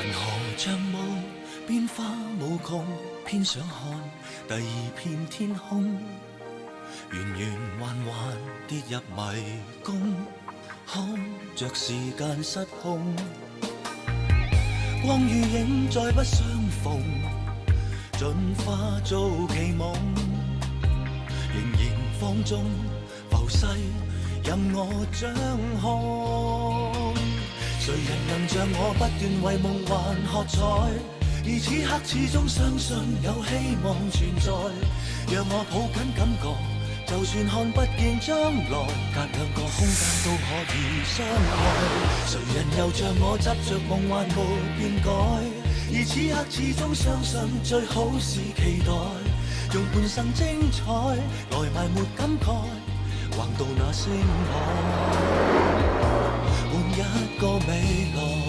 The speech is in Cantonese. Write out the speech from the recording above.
銀河像霧，變化無窮，偏想看第二片天空，圓圓環環跌入迷宮，看着時間失控，光與影再不相逢，進化做奇夢，仍然放縱浮世，任我掌控。誰人能像我不斷為夢幻喝彩，而此刻始終相信有希望存在，讓我抱緊感覺，就算看不見將來，隔兩個空間都可以相愛。誰人又像我執着夢幻沒變改，而此刻始終相信最好是期待，用半生精彩來埋沒感慨，橫渡那星海，換一個未來。